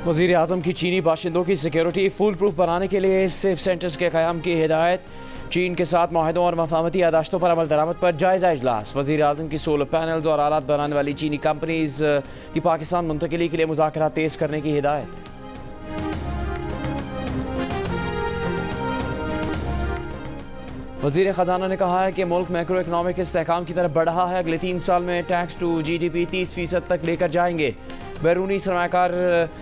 वज़ीर आज़म की चीनी बाशिंदों की सिक्योरिटी फुल प्रूफ बनाने के लिए सेफ सेंटर्स के क़याम की हिदायत। चीन के साथ माहिदों और मफाहमती यादाश्तों पर अमल दरामद पर जायज़ा इजलास। वज़ीर आज़म की सोलर पैनल्स और आलात बनाने वाली चीनी कंपनीज की पाकिस्तान मुंतकिली के लिए मुज़ाकरात तेज़ करने की हिदायत। वज़ीर ख़जाना ने कहा है कि मुल्क मैक्रो इकनॉमिक इस्तेहकाम की तरफ बढ़ रहा है। अगले 3 साल में टैक्स टू GDP 30% तक लेकर जाएंगे। बैरूनी सरमाकार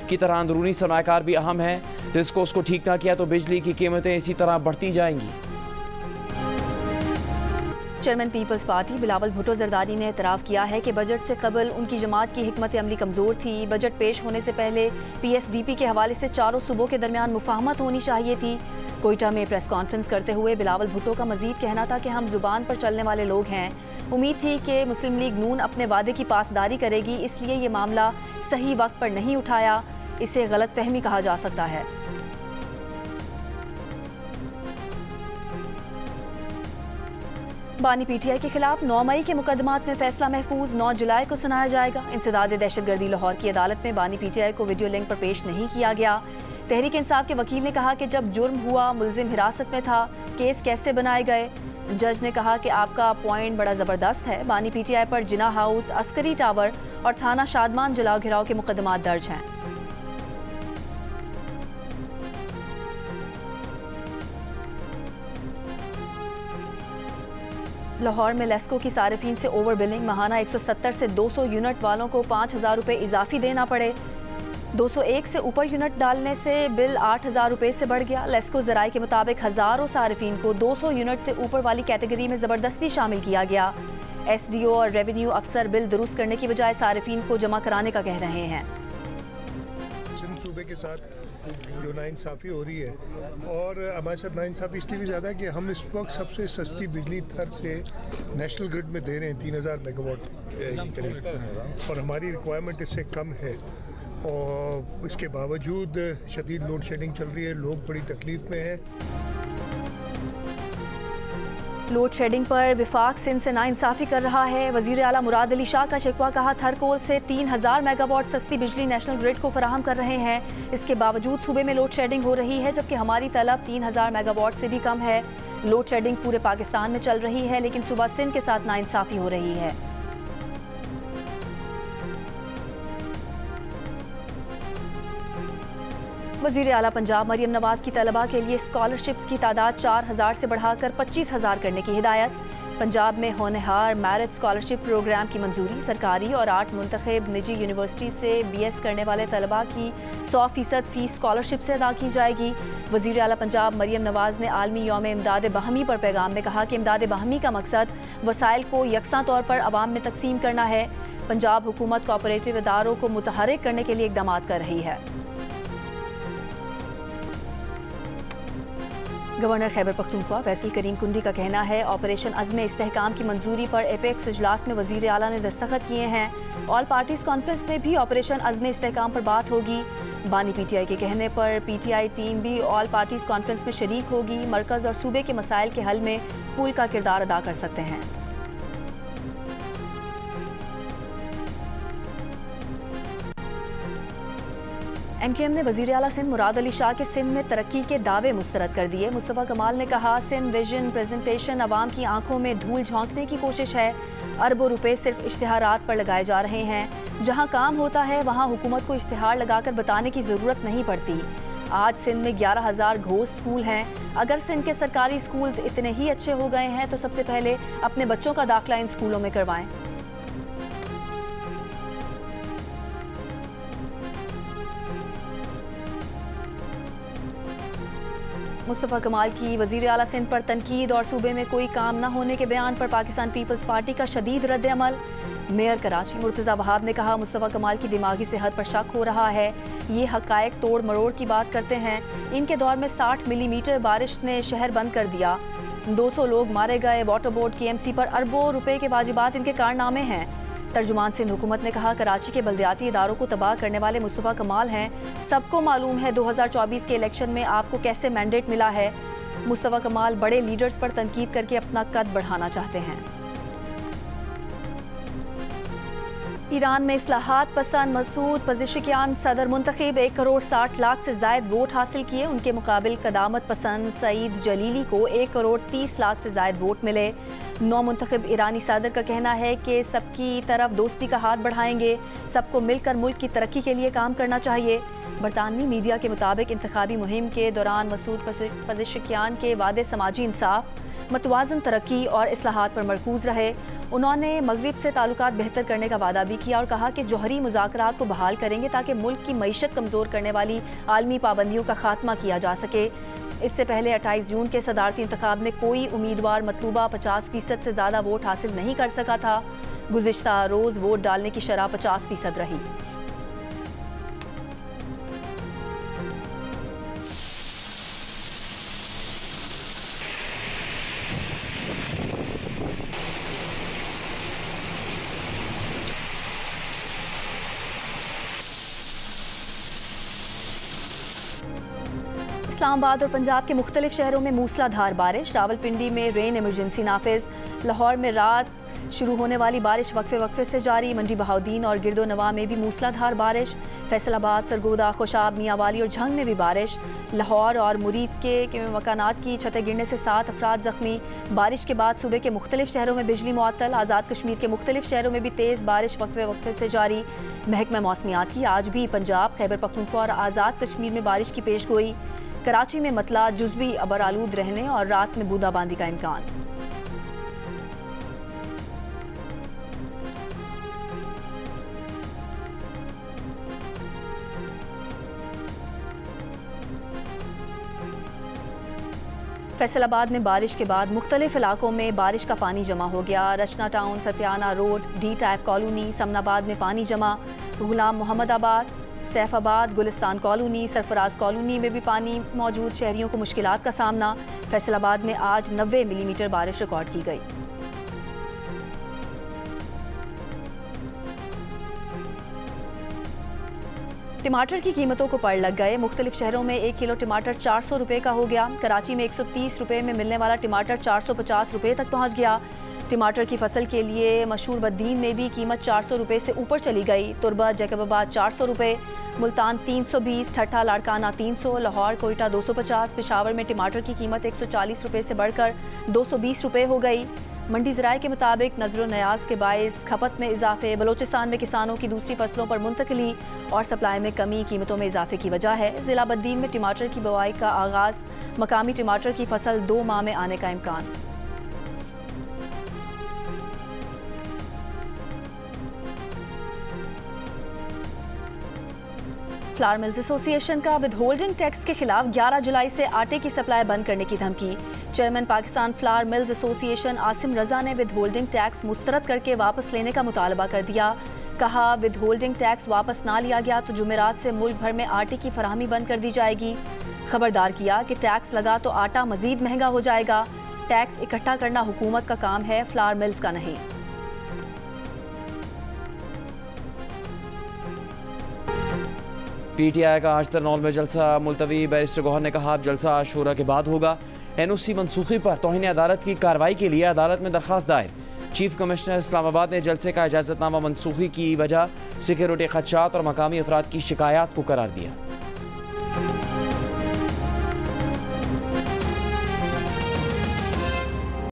की तरह अंदरूनी सरमाकार भी अहम है। जिसको उसको ठीक ना किया तो बिजली की कीमतें इसी तरह बढ़ती जाएंगी। Chairman people's party Bilawal Bhutto Zardari ने एतराफ़ किया है कि बजट से कबल उनकी जमात की हिकमत अमली कमज़ोर थी। बजट पेश होने से पहले PSDP के हवाले से चारों सूबों के दरमियान मुफाहमत होनी चाहिए थी। कोयटा में प्रेस कॉन्फ्रेंस करते हुए बिलावल भुट्टो का मजीद कहना था कि हम जुबान पर चलने वाले लोग हैं। उम्मीद थी कि मुस्लिम लीग नून अपने वादे की पासदारी करेगी, इसलिए ये मामला सही वक्त पर नहीं उठाया। इसे गलत फहमी कहा जा सकता है। बानी PTI के खिलाफ 9 मई के मुकदमात में फैसला महफूज 9 जुलाई को सुनाया जाएगा। इंसदाद दहशतगर्दी लाहौर की अदालत में बानी PTI को वीडियो लिंक पर पेश नहीं किया गया। तहरीक इंसाफ के वकील ने कहा कि जब जुर्म हुआ मुलजिम हिरासत में था, केस कैसे बनाए गए। जज ने कहा कि आपका पॉइंट बड़ा ज़बरदस्त है। बानी PTI पर जिना हाउस, अस्करी टावर और थाना शादमान जलाओ घिराव के मुकदमात दर्ज हैं। लाहौर में लेस्को की सारिफीन से ओवर बिलिंग। माहाना 170 से 200 यूनिट वालों को 5,000 रुपये इजाफी देना पड़े। 201 से ऊपर यूनिट डालने से बिल 8,000 रुपये से बढ़ गया। लेस्को ज़राए के मुताबिक हज़ारों सारिफीन को 200 यूनिट से ऊपर वाली कैटेगरी में ज़बरदस्ती शामिल किया गया। SDO और रेवेन्यू अफसर बिल दुरुस्त करने की बजाय सारिफीन को जमा कराने का कह रहे हैं। सिंध सूबे के साथ जो नाइंसाफ़ी हो रही है, और हमारे साथ नाइंसाफ़ी इसलिए भी ज़्यादा है कि हम इस वक्त सबसे सस्ती बिजली थर से नेशनल ग्रिड में दे रहे हैं 3,000 मेगावाट के करीब, और हमारी रिक्वायरमेंट इससे कम है। और इसके बावजूद शदीद लोड शेडिंग चल रही है, लोग बड़ी तकलीफ में हैं। लोड शेडिंग पर विफाक सिंध से नाइंसाफ़ी कर रहा है। वज़ीर आला मुराद अली शाह का शिकवा, कहा थरकोल से 3,000 मेगावाट सस्ती बिजली नेशनल ग्रिड को फराहम कर रहे हैं। इसके बावजूद सूबे में लोड शेडिंग हो रही है, जबकि हमारी तलब 3,000 मेगावाट से भी कम है। लोड शेडिंग पूरे पाकिस्तान में चल रही है, लेकिन सूबा सिंध के साथ नाइंसाफ़ी हो रही है। वज़ीर आला पंजाब मरियम नवाज़ की तलबा के लिए स्कॉलरशिप्स की तादाद 4,000 से बढ़ाकर 25,000 करने की हिदायत। पंजाब में होनहार मैरिट स्कॉलरशिप प्रोग्राम की मंजूरी। सरकारी और 8 मुंतखब निजी यूनिवर्सिटी से BS करने वाले तलबा की 100% फ़ीस स्कॉलरशिप से अदा की जाएगी। वज़ीर आला पंजाब मरियम नवाज़ ने आलमी यौम इमदाद बाहमी पर पैगाम में कहा कि इमदाद बाहमी का मकसद वसाइल को यकसा तौर पर अवाम में तकसीम करना है। पंजाब हुकूमत कोऑपरेटिव इदारों को मुतहर्रिक करने के लिए इक़दाम कर रही है। गवर्नर खैबर पख्तूनख्वा फैसल करीम कुंडी का कहना है, ऑपरेशन अज़्म इस्तेहकाम की मंजूरी पर एपेक्स इजलास में वज़ीर आला ने दस्तखत किए हैं। ऑल पार्टीज़ कॉन्फ्रेंस में भी ऑपरेशन अज़्म इस्तेहकाम पर बात होगी। बानी PTI के कहने पर PTI टीम भी ऑल पार्टीज़ कॉन्फ्रेंस में शरीक होगी। मरकज़ और सूबे के मसाइल के हल में पूल का किरदार अदा कर सकते हैं। MKM ने वज़ीर आला सिंध मुराद अली शाह के सिंध में तरक्की के दावे मुस्तरद कर दिए। मुस्तफ़ा कमाल ने कहा, सिंध विजन प्रेजेंटेशन अवाम की आंखों में धूल झोंकने की कोशिश है। अरबों रुपए सिर्फ इश्तिहारात पर लगाए जा रहे हैं। जहां काम होता है वहां हुकूमत को इश्तिहार लगाकर बताने की ज़रूरत नहीं पड़ती। आज सिंध में 11,000 घोस्ट स्कूल हैं। अगर सिंध के सरकारी स्कूल्स इतने ही अच्छे हो गए हैं तो सबसे पहले अपने बच्चों का दाखिला इन स्कूलों में करवाएं। मुस्तफ़ा कमाल की वज़ीर आला सिंध पर तनकीद और सूबे में कोई काम न होने के बयान पर पाकिस्तान पीपल्स पार्टी का शदीद रद्द अमल। मेयर कराची मुर्तज़ा वहाब ने कहा, मुस्तफ़ा कमाल की दिमागी सेहत पर शक हो रहा है। ये हक़ाइक़ तोड़ मरोड़ की बात करते हैं। इनके दौर में 60 मिलीमीटर बारिश ने शहर बंद कर दिया। 200 लोग मारे गए। वाटर बोर्ड KMC पर अरबों रुपए के वाजिबात इनके कारनामे हैं। तर्जुमान सिंध हुकूमत ने कहा, कराची के बल्दियाती इदारों को तबाह करने वाले मुस्तफ़ा कमाल हैं। सबको मालूम है 2024 के इलेक्शन में आपको कैसे मैंडेट मिला है। मुस्तफ़ा कमाल बड़े लीडर्स पर तनकीद करके अपना कद बढ़ाना चाहते हैं। ईरान में इस्लाहात पसंद मसूद पज़ेशिकियान सदर मुंतखब 1 करोड़ 60 लाख से जायद वोट हासिल किए। उनके मुकाबिल कदामत पसंद सईद जलीली को 1 करोड़ 30 लाख से जायद वोट मिले। नौ मुंतखब ईरानी सदर का कहना है कि सबकी तरफ दोस्ती का हाथ बढ़ाएंगे, सबको मिलकर मुल्क की तरक्की के लिए काम करना चाहिए। बरतानवी मीडिया के मुताबिक इंतखाबी मुहिम के दौरान मसूद पज़ेशिकियान के वादे समाजी इंसाफ, मतवाज़न तरक्की और इस्लाहात पर मरकूज रहे। उन्होंने मगरिब से ताल्लुकात बेहतर करने का वादा भी किया और कहा कि जौहरी मुज़ाकरात को बहाल करेंगे ताकि मुल्क की मईशत कमज़ोर करने वाली आलमी पाबंदियों का खात्मा किया जा सके। इससे पहले 28 जून के सदारती इंतखाब में कोई उम्मीदवार मतलूबा 50% से ज़्यादा वोट हासिल नहीं कर सका था। गुज़िश्ता रोज़ वोट डालने की शरह 50% रही। इस्लामाबाद और पंजाब के मुख्तलिफ शहरों में मूसलाधार बारिश। रावलपिंडी में रेन इमरजेंसी नाफिज। लाहौर में रात शुरू होने वाली बारिश वक्फे वक्फे से जारी। मंडी बहाउद्दीन और गिरदो नवा में भी मूसलाधार बारिश। फैसलाबाद, सरगोदा, खुशाब, मियांवाली और झंग में भी बारिश। लाहौर और मुरीद के मकानात की छतें गिरने से 7 अफराद जख्मी। बारिश के बाद सूबे के मुख्तलिफ शहरों में बिजली मुअत्तल। आज़ाद कश्मीर के मुख्तलिफ शहरों में भी तेज़ बारिश वक्फे वक्फे से जारी। महकमा मौसमियात की आज भी पंजाब, खैबर पख्तूनख्वा और आज़ाद कश्मीर में बारिश की पेश गोई। कराची में मतला जुज़वी अबर आलूद रहने और रात में बूंदाबांदी का इम्कान। फैसलाबाद में बारिश के बाद मुख्तलिफ इलाकों में बारिश का पानी जमा हो गया। Rachna town, Satyana road, D type colony, Samanabad में पानी जमा। गुलाम मोहम्मदाबाद, सैफाबाद, गुलिस्तान कॉलोनी, सरफराज कॉलोनी में भी पानी मौजूद। शहरियों को मुश्किलात का सामना। फैसलाबाद में आज 90 मिलीमीटर बारिश रिकॉर्ड की गई। टमाटर की कीमतों को पड़ लग गए। मुख्तलिफ शहरों में 1 किलो टमाटर 400 रुपये का हो गया। कराची में 130 रुपये में मिलने वाला टमाटर 450 रुपये तक पहुँच गया। टमाटर की फसल के लिए मशहूर बद्दीन में भी कीमत 400 रुपये से ऊपर चली गई। तुरबत, जैकबाबाद 400 रुपये, मुल्तान 320, ठट्ठा लाड़काना 300, लाहौर कोयटा 250। पेशावर में टमाटर की कीमत 140 रुपये से बढ़कर 220 रुपये हो गई। मंडी ज़राए के मुताबिक नज़र न्याज के बायस खपत में इजाफे, बलोचिस्तान में किसानों की दूसरी फसलों पर मुंतकली और सप्लाई में कमी कीमतों में इजाफे की वजह है। ज़िला बद्दीन में टमाटर की बुआई का आगाज़, मकामी टमाटर की फसल 2 माह में आने का इम्कान। फ्लावर मिल्स एसोसिएशन का विदहोल्डिंग टैक्स के खिलाफ 11 जुलाई से आटे की सप्लाई बंद करने की धमकी। Chairman Pakistan flour mills association Asim Raza ने विदहोल्डिंग टैक्स मुस्तरद करके वापस लेने का मुतालबा कर दिया। कहा, विदहोल्डिंग टैक्स वापस ना लिया गया तो जुमेरात से मुल्क भर में आटे की फराहमी बंद कर दी जाएगी। खबरदार किया कि टैक्स लगा तो आटा मजीद महंगा हो जाएगा। टैक्स इकट्ठा करना हुकूमत का काम है, फ्लावर मिल्स का नहीं। PTI का आज तरनौल में जलसा मुलतवी। बैरिस्टर गौहर ने कहा अब जलसा आशूरा के बाद होगा। NOC मनसूखी पर तौहीन अदालत की कार्रवाई के लिए अदालत में दरख्वास्त दायर। चीफ कमिश्नर इस्लामाबाद ने जलसे का इजाज़तनामा मनसूखी की वजह सिक्योरिटी खदशात और मकामी अफराद की शिकायत को करार दिया।